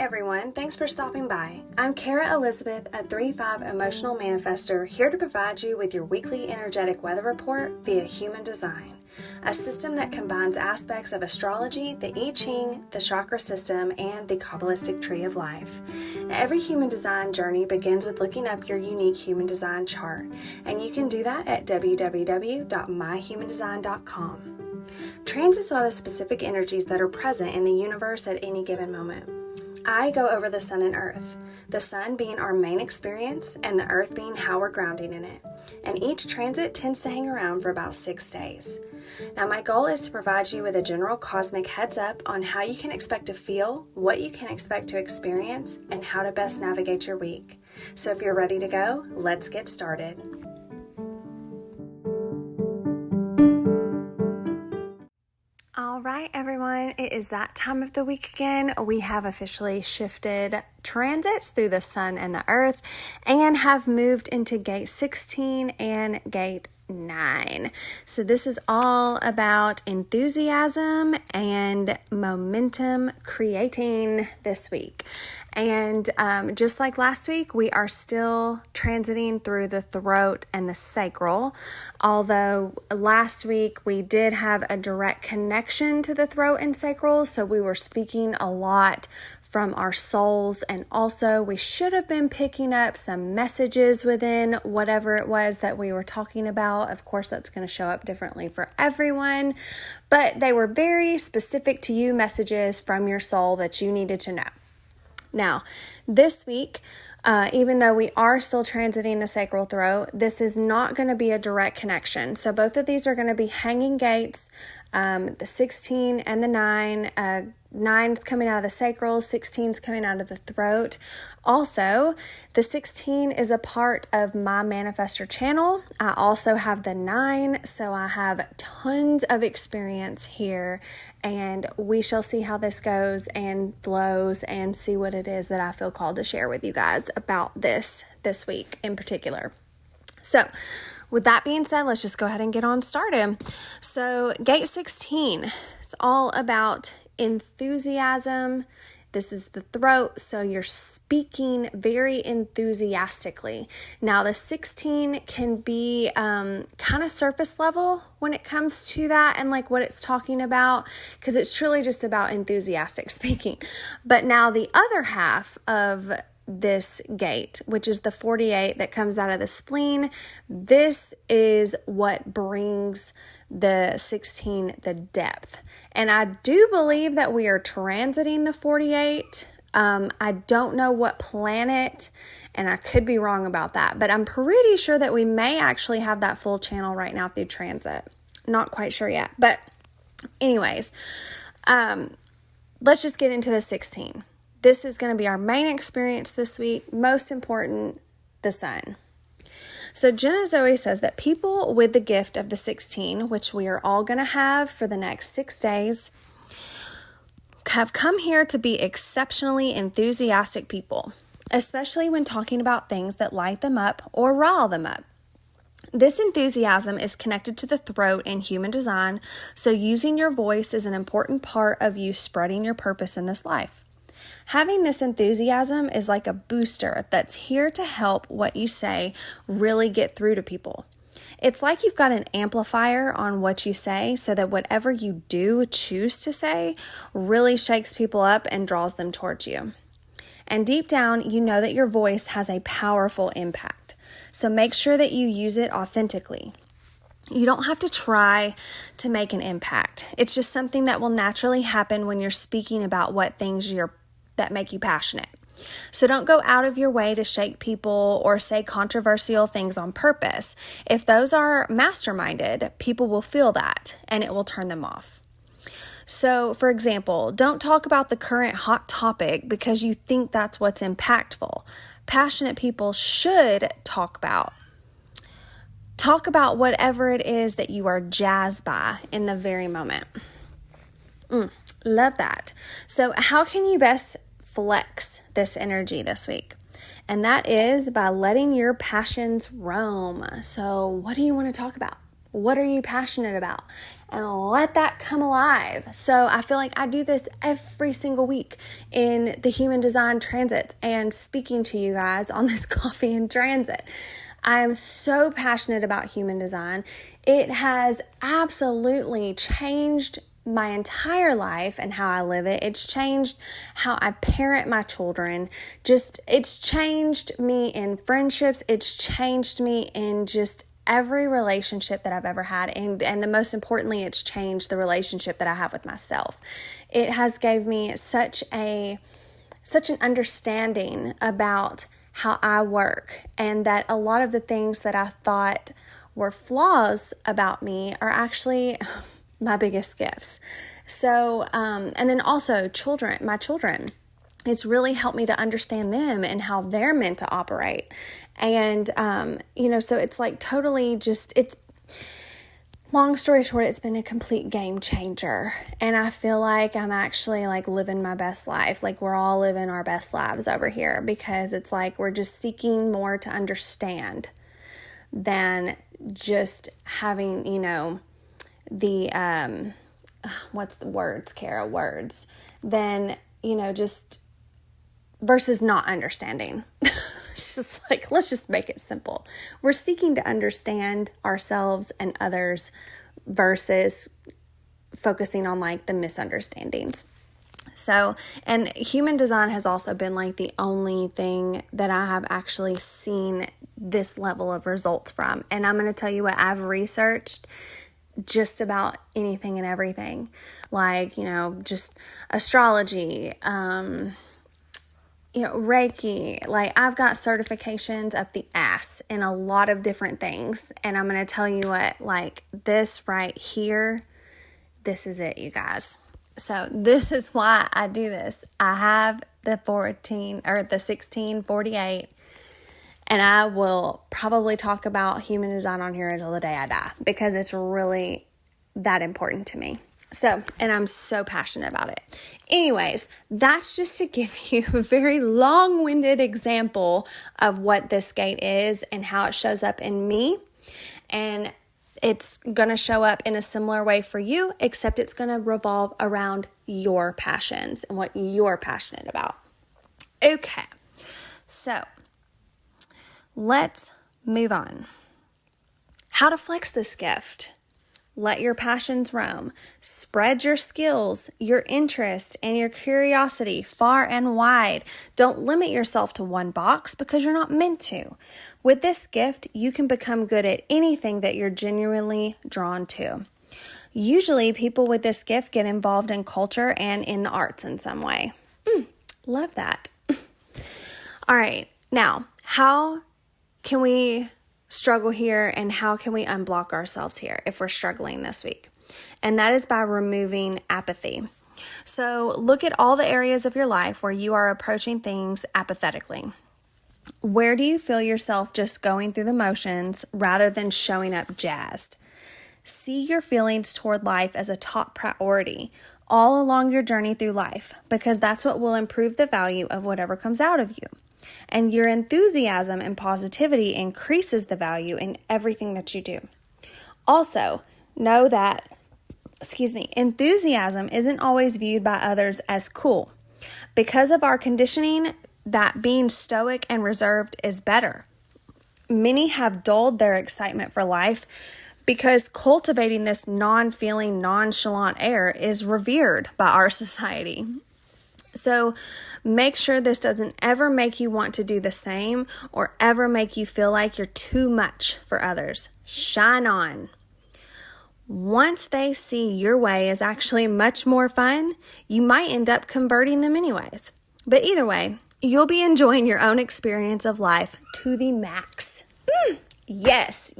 everyone, thanks for stopping by. I'm Kara Elizabeth, a 3-5 emotional manifestor, here to provide you with your weekly energetic weather report via human design, a system that combines aspects of astrology, the I Ching, the chakra system, and the Kabbalistic tree of life. Now, every human design journey begins with looking up your unique human design chart, and you can do that at www.myhumandesign.com. Transits are the specific energies that are present in the universe at any given moment. I go over the sun and earth, the sun being our main experience and the earth being how we're grounding in it. And each transit tends to hang around for about 6 days. Now, my goal is to provide you with a general cosmic heads up on how you can expect to feel, what you can expect to experience, and how to best navigate your week. So if you're ready to go, let's get started. All right, everyone, it is that time of the week again. We have officially shifted transits through the sun and the earth and have moved into gate 16 and gate 9. So this is all about enthusiasm and momentum creating this week. And just like last week, we are still transiting through the throat and the sacral. Although last week we did have a direct connection to the throat and sacral, so we were speaking a lot from our souls, and also we should have been picking up some messages within whatever it was that we were talking about. Of course, that's going to show up differently for everyone, but they were very specific to you messages from your soul that you needed to know. Now, this week, even though we are still transiting the sacral throat, this is not going to be a direct connection. So both of these are going to be hanging gates, the 16 and the 9. 9's coming out of the sacral, 16's coming out of the throat. Also, the 16 is a part of my Manifestor channel. I also have the 9, so I have tons of experience here, and we shall see how this goes and flows and see what it is that I feel called to share with you guys about this week in particular. So, with that being said, let's just go ahead and get on started. So, gate 16 is all about enthusiasm. This is the throat, so you're speaking very enthusiastically. Now, the 16 can be kind of surface level when it comes to that and like what it's talking about, because it's truly just about enthusiastic speaking. But now the other half of this gate, which is the 48 that comes out of the spleen, this is what brings the 16 the depth. And I do believe that we are transiting the 48. I don't know what planet, and I could be wrong about that, but I'm pretty sure that we may actually have that full channel right now through transit. Not quite sure yet, but anyways, let's just get into the 16. This is going to be our main experience this week. Most important, the sun. So Jenna Zoe says that people with the gift of the 16, which we are all going to have for the next 6 days, have come here to be exceptionally enthusiastic people, especially when talking about things that light them up or rile them up. This enthusiasm is connected to the throat in human design, so using your voice is an important part of you spreading your purpose in this life. Having this enthusiasm is like a booster that's here to help what you say really get through to people. It's like you've got an amplifier on what you say so that whatever you do choose to say really shakes people up and draws them towards you. And deep down, you know that your voice has a powerful impact. So make sure that you use it authentically. You don't have to try to make an impact. It's just something that will naturally happen when you're speaking about what things that make you passionate. So don't go out of your way to shake people or say controversial things on purpose. If those are masterminded, people will feel that and it will turn them off. So, for example, don't talk about the current hot topic because you think that's what's impactful. Passionate people should talk about whatever it is that you are jazzed by in the very moment. Love that. So how can you best flex this energy this week? And that is by letting your passions roam. So what do you want to talk about? What are you passionate about? And let that come alive. So I feel like I do this every single week in the human design transit and speaking to you guys on this coffee and transit. I am so passionate about human design. It has absolutely changed my entire life and how I live it. It's changed how I parent my children. It's changed me in friendships. It's changed me in just every relationship that I've ever had. And the most importantly, it's changed the relationship that I have with myself. It has gave me such an understanding about how I work, and that a lot of the things that I thought were flaws about me are actually my biggest gifts. So, and then also my children, it's really helped me to understand them and how they're meant to operate. And, so it's like totally it's long story short, it's been a complete game changer. And I feel like I'm actually like living my best life. Like we're all living our best lives over here, because it's like we're just seeking more to understand than just having, the, what's the words, Kara? Words. Then, just versus not understanding. It's just like, let's just make it simple. We're seeking to understand ourselves and others versus focusing on like the misunderstandings. So, and human design has also been like the only thing that I have actually seen this level of results from. And I'm going to tell you what, I've researched just about anything and everything, like, just astrology, Reiki. Like I've got certifications up the ass in a lot of different things. And I'm going to tell you what, like this right here, this is it, you guys. So this is why I do this. I have the 1648, and I will probably talk about human design on here until the day I die, because it's really that important to me. So, and I'm so passionate about it. Anyways, that's just to give you a very long-winded example of what this gate is and how it shows up in me. And it's going to show up in a similar way for you, except it's going to revolve around your passions and what you're passionate about. Okay, so let's move on. How to flex this gift. Let your passions roam. Spread your skills, your interest, and your curiosity far and wide. Don't limit yourself to one box, because you're not meant to. With this gift, you can become good at anything that you're genuinely drawn to. Usually, people with this gift get involved in culture and in the arts in some way. Love that. All right, now, how can we struggle here, and how can we unblock ourselves here if we're struggling this week? And that is by removing apathy. So look at all the areas of your life where you are approaching things apathetically. Where do you feel yourself just going through the motions rather than showing up jazzed? See your feelings toward life as a top priority all along your journey through life, because that's what will improve the value of whatever comes out of you. And your enthusiasm and positivity increases the value in everything that you do. Also, know that, enthusiasm isn't always viewed by others as cool. Because of our conditioning, that being stoic and reserved is better. Many have dulled their excitement for life because cultivating this non-feeling, nonchalant air is revered by our society. So make sure this doesn't ever make you want to do the same or ever make you feel like you're too much for others. Shine on. Once they see your way is actually much more fun, you might end up converting them anyways. But either way, you'll be enjoying your own experience of life to the max. Yes.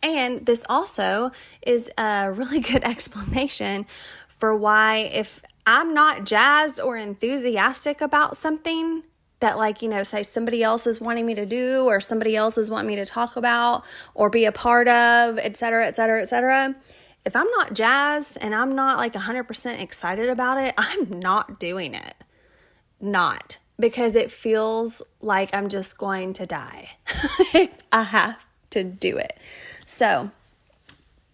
And this also is a really good explanation for why, if I'm not jazzed or enthusiastic about something that, like, say somebody else is wanting me to do, or somebody else is wanting me to talk about or be a part of, etc., etc., etc. If I'm not jazzed and I'm not like 100% excited about it, I'm not doing it. Not because it feels like I'm just going to die if I have to do it. So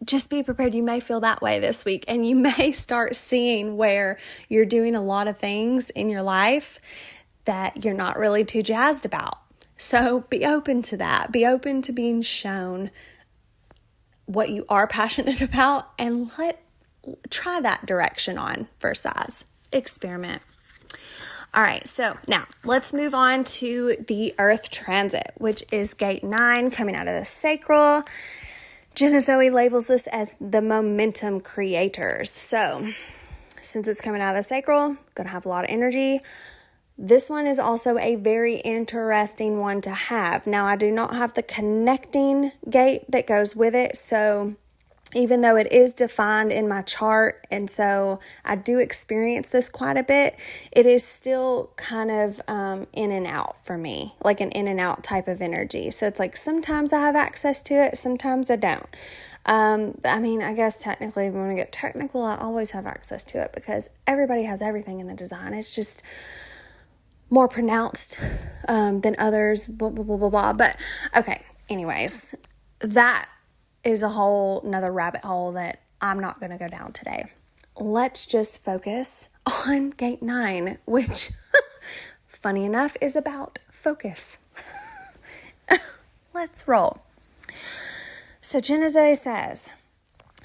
just be prepared. You may feel that way this week, and you may start seeing where you're doing a lot of things in your life that you're not really too jazzed about. So be open to that. Be open to being shown what you are passionate about, and try that direction on for size. Experiment. All right, so now let's move on to the Earth transit, which is gate 9 coming out of the sacral. Jenna Zoe labels this as the momentum creators. So since it's coming out of the sacral, going to have a lot of energy. This one is also a very interesting one to have. Now, I do not have the connecting gate that goes with it, so even though it is defined in my chart, and so I do experience this quite a bit, it is still kind of in and out for me, like an in and out type of energy. So it's like sometimes I have access to it, sometimes I don't. I mean, I guess technically, if you want to get technical, I always have access to it because everybody has everything in the design. It's just more pronounced than others, blah, blah, blah, blah, blah. But okay, anyways, that is a whole nother rabbit hole that I'm not going to go down today. Let's just focus on gate 9, which, funny enough, is about focus. Let's roll. So Jenna Zoe says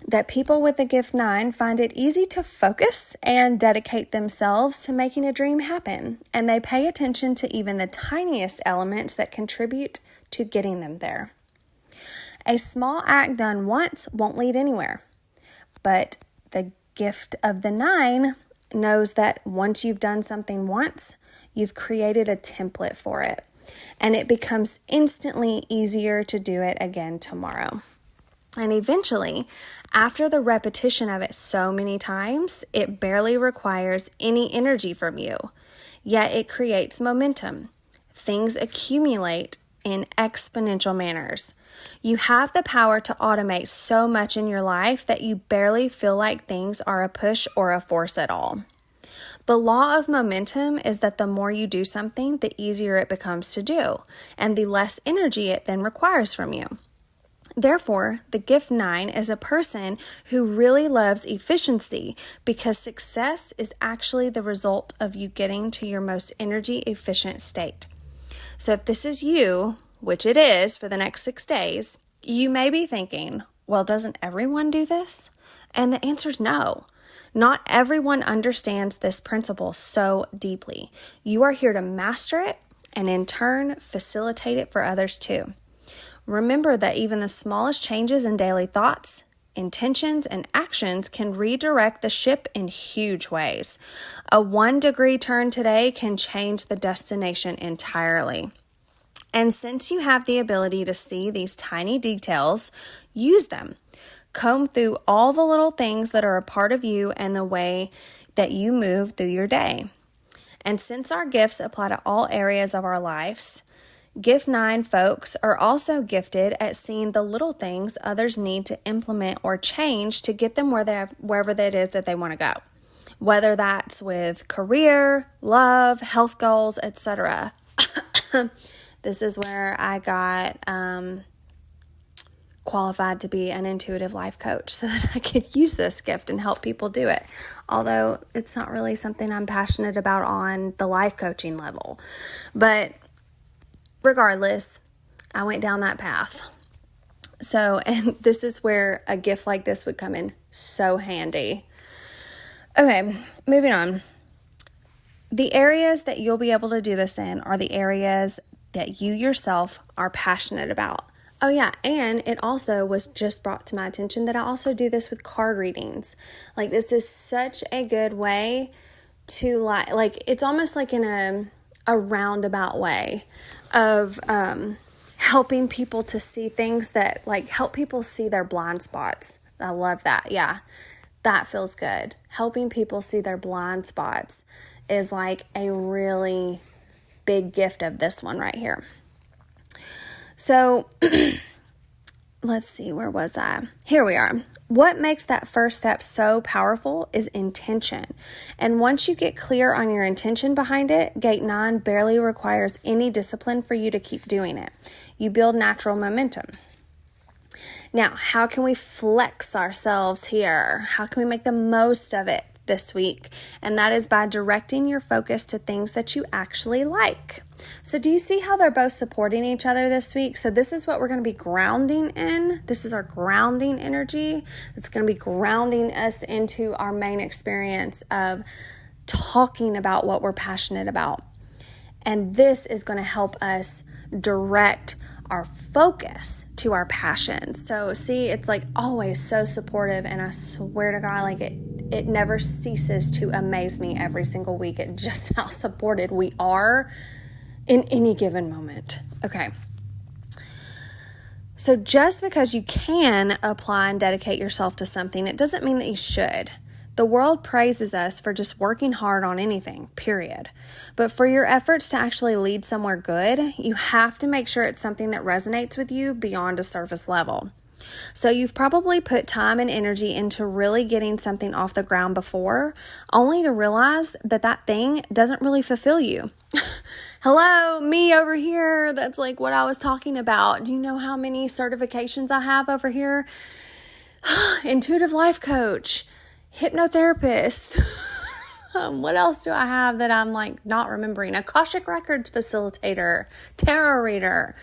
that people with the gift 9 find it easy to focus and dedicate themselves to making a dream happen, and they pay attention to even the tiniest elements that contribute to getting them there. A small act done once won't lead anywhere, but the gift of the 9 knows that once you've done something once, you've created a template for it, and it becomes instantly easier to do it again tomorrow. And eventually, after the repetition of it so many times, it barely requires any energy from you, yet it creates momentum. Things accumulate in exponential manners. You have the power to automate so much in your life that you barely feel like things are a push or a force at all. The law of momentum is that the more you do something, the easier it becomes to do, and the less energy it then requires from you. Therefore, the gift 9 is a person who really loves efficiency because success is actually the result of you getting to your most energy efficient state. So if this is you, which it is for the next 6 days, you may be thinking, well, doesn't everyone do this? And the answer is no. Not everyone understands this principle so deeply. You are here to master it and in turn facilitate it for others too. Remember that even the smallest changes in daily thoughts, intentions, and actions can redirect the ship in huge ways. A 1-degree turn today can change the destination entirely. And since you have the ability to see these tiny details, use them. Comb through all the little things that are a part of you and the way that you move through your day. And since our gifts apply to all areas of our lives, Gift 9 folks are also gifted at seeing the little things others need to implement or change to get them wherever that is that they want to go. Whether that's with career, love, health goals, etc. This is where I got qualified to be an intuitive life coach so that I could use this gift and help people do it. Although it's not really something I'm passionate about on the life coaching level. But regardless, I went down that path. So, and this is where a gift like this would come in so handy. Okay, moving on. The areas that you'll be able to do this in are the areas that you yourself are passionate about. Oh yeah, and it also was just brought to my attention that I also do this with card readings. Like, this is such a good way to like it's almost like in a roundabout way of helping people to see things that, like, help people see their blind spots. I love that. Yeah, that feels good. Helping people see their blind spots is like a really big gift of this one right here. So let's see, where was I? Here we are. What makes that first step so powerful is intention. And once you get clear on your intention behind it, Gate 9 barely requires any discipline for you to keep doing it. You build natural momentum. Now, how can we flex ourselves here? How can we make the most of it this week? And that is by directing your focus to things that you actually like. So do you see how they're both supporting each other this week? So this is what we're going to be grounding in. This is our grounding energy. It's going to be grounding us into our main experience of talking about what we're passionate about. And this is going to help us direct our focus to our passions. So see, it's like always so supportive, and I swear to God, like it never ceases to amaze me every single week at just how supported we are in any given moment. Okay. So just because you can apply and dedicate yourself to something, it doesn't mean that you should. The world praises us for just working hard on anything, period. But for your efforts to actually lead somewhere good, you have to make sure it's something that resonates with you beyond a surface level. So you've probably put time and energy into really getting something off the ground before, only to realize that that thing doesn't really fulfill you. Hello, me over here. That's like what I was talking about. Do you know how many certifications I have over here? Intuitive life coach, hypnotherapist. What else do I have that I'm like not remembering? Akashic Records facilitator, tarot reader.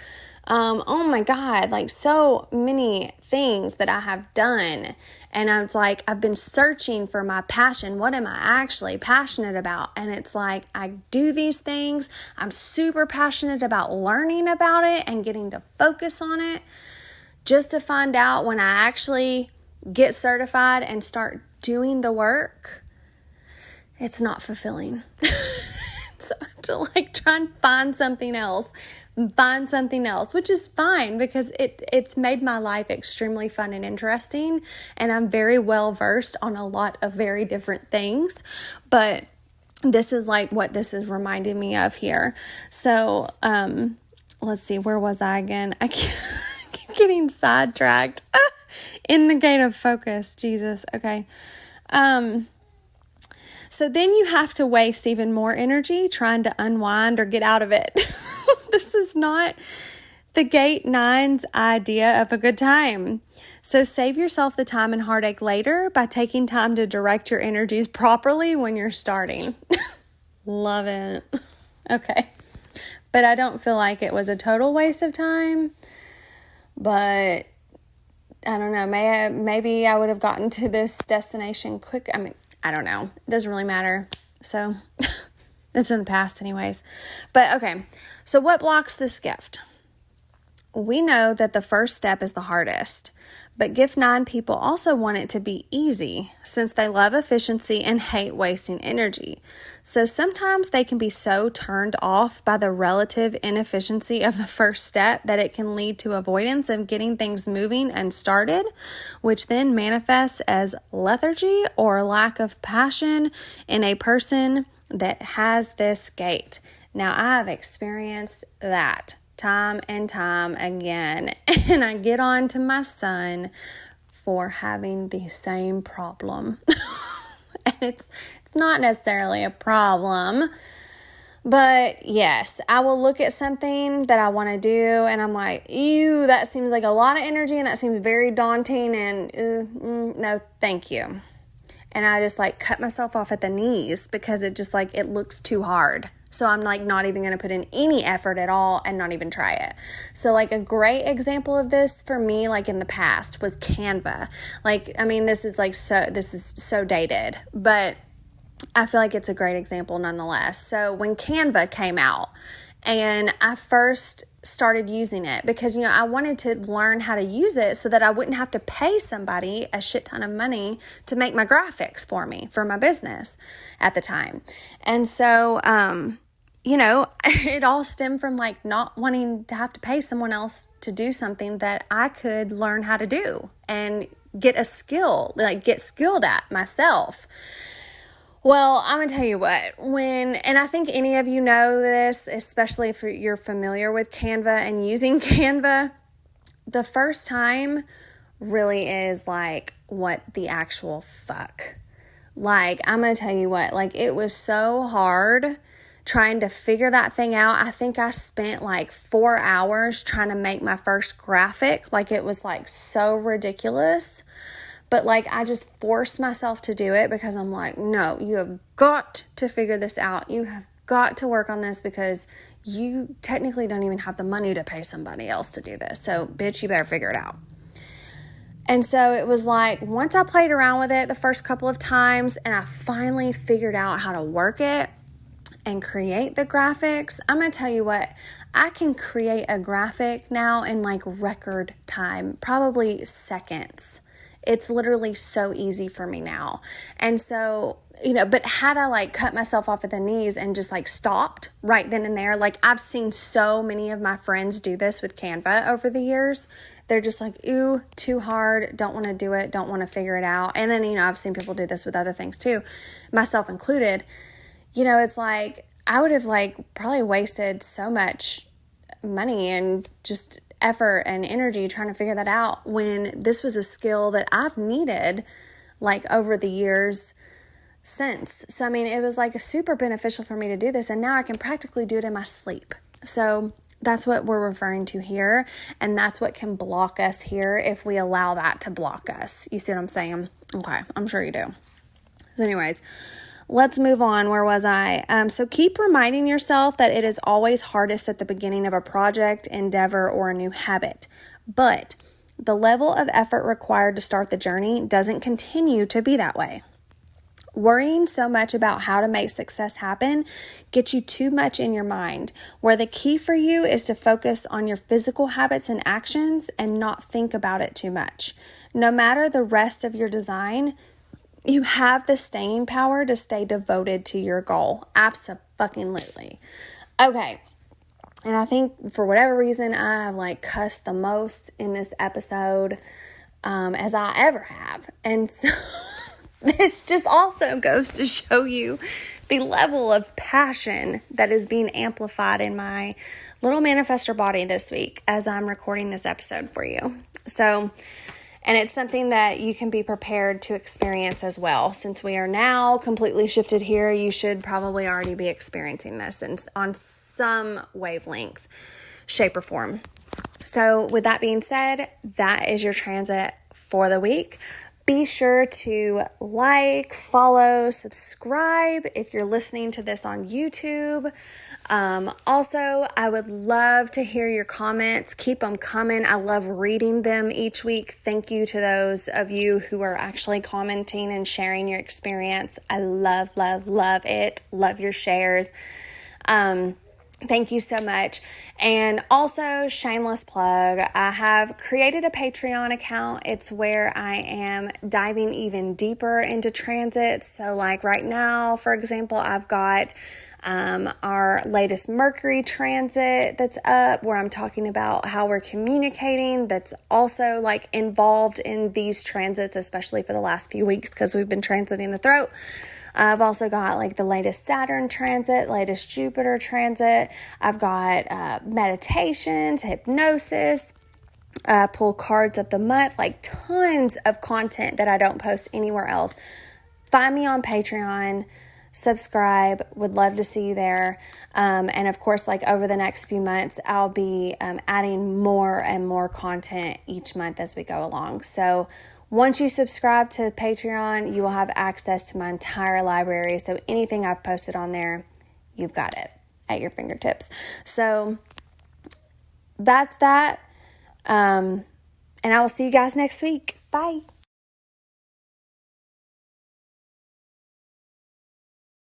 Oh my God, like so many things that I have done. And I was like, I've been searching for my passion. What am I actually passionate about? And it's like, I do these things. I'm super passionate about learning about it and getting to focus on it, just to find out when I actually get certified and start doing the work, it's not fulfilling. So I have to like try and find something else, which is fine because it's made my life extremely fun and interesting. And I'm very well versed on a lot of very different things. But this is like what this is reminding me of here. So let's see, where was I again? I keep getting sidetracked in the gate of focus. Jesus. Okay. So then you have to waste even more energy trying to unwind or get out of it. This is not the gate 9's idea of a good time. So save yourself the time and heartache later by taking time to direct your energies properly when you're starting. Love it. Okay. But I don't feel like it was a total waste of time. But I don't know. Maybe I would have gotten to this destination quick. I mean, I don't know. It doesn't really matter. So it's in the past anyways. But okay. So what blocks this gift? We know that the first step is the hardest, but gift 9 people also want it to be easy since they love efficiency and hate wasting energy. So sometimes they can be so turned off by the relative inefficiency of the first step that it can lead to avoidance of getting things moving and started, which then manifests as lethargy or lack of passion in a person that has this gate. Now, I have experienced that time and time again, and I get on to my son for having the same problem. And it's not necessarily a problem, but yes, I will look at something that I want to do and I'm like, ew, that seems like a lot of energy and that seems very daunting, and no, thank you. And I just like cut myself off at the knees because it just like, it looks too hard. So I'm like not even going to put in any effort at all and not even try it. So like a great example of this for me, like in the past, was Canva. Like, I mean, this is so dated, but I feel like it's a great example nonetheless. So when Canva came out and I first started using it because, I wanted to learn how to use it so that I wouldn't have to pay somebody a shit ton of money to make my graphics for me, for my business at the time. And so, it all stemmed from like not wanting to have to pay someone else to do something that I could learn how to do and get skilled at myself. Well, I'm going to tell you what, and I think any of you know this, especially if you're familiar with Canva and using Canva, the first time really is like, what the actual fuck? Like, I'm going to tell you what, like it was so hard trying to figure that thing out. I think I spent like 4 hours trying to make my first graphic. Like, it was like so ridiculous. But like, I just forced myself to do it because I'm like, no, you have got to figure this out. You have got to work on this because you technically don't even have the money to pay somebody else to do this. So bitch, you better figure it out. And so it was like, once I played around with it the first couple of times and I finally figured out how to work it and create the graphics, I'm going to tell you what, I can create a graphic now in like record time, probably seconds. It's literally so easy for me now. And so, but had I like cut myself off at the knees and just like stopped right then and there, like I've seen so many of my friends do this with Canva over the years. They're just like, ooh, too hard, don't want to do it, don't want to figure it out. And then, I've seen people do this with other things too, myself included. It's like, I would have like probably wasted so much money and just effort and energy trying to figure that out when this was a skill that I've needed like over the years since. So, it was like super beneficial for me to do this, and now I can practically do it in my sleep. So that's what we're referring to here, and that's what can block us here if we allow that to block us. You see what I'm saying? Okay, I'm sure you do. So anyways, let's move on. Where was I? So keep reminding yourself that it is always hardest at the beginning of a project, endeavor, or a new habit. But the level of effort required to start the journey doesn't continue to be that way. Worrying so much about how to make success happen gets you too much in your mind, where the key for you is to focus on your physical habits and actions and not think about it too much. No matter the rest of your design, you have the staying power to stay devoted to your goal. Abso-fucking-lutely. Okay. And I think for whatever reason, I have like cussed the most in this episode as I ever have. And so this just also goes to show you the level of passion that is being amplified in my little manifestor body this week as I'm recording this episode for you. So, and it's something that you can be prepared to experience as well. Since we are now completely shifted here, you should probably already be experiencing this on some wavelength, shape, or form. So with that being said, that is your transit for the week. Be sure to like, follow, subscribe if you're listening to this on YouTube. Also, I would love to hear your comments. Keep them coming. I love reading them each week. Thank you to those of you who are actually commenting and sharing your experience. I love, love, love it. Love your shares. Thank you so much. And also, shameless plug, I have created a Patreon account. It's where I am diving even deeper into transits. So like right now, for example, I've got our latest Mercury transit that's up, where I'm talking about how we're communicating. That's also like involved in these transits, especially for the last few weeks because we've been transiting the throat. I've also got like the latest Saturn transit, latest Jupiter transit. I've got meditations, hypnosis, pull cards of the month, like tons of content that I don't post anywhere else. Find me on Patreon, subscribe, would love to see you there. And of course, like over the next few months, I'll be adding more and more content each month as we go along. So once you subscribe to Patreon, you will have access to my entire library. So anything I've posted on there, you've got it at your fingertips. So that's that. And I will see you guys next week. Bye.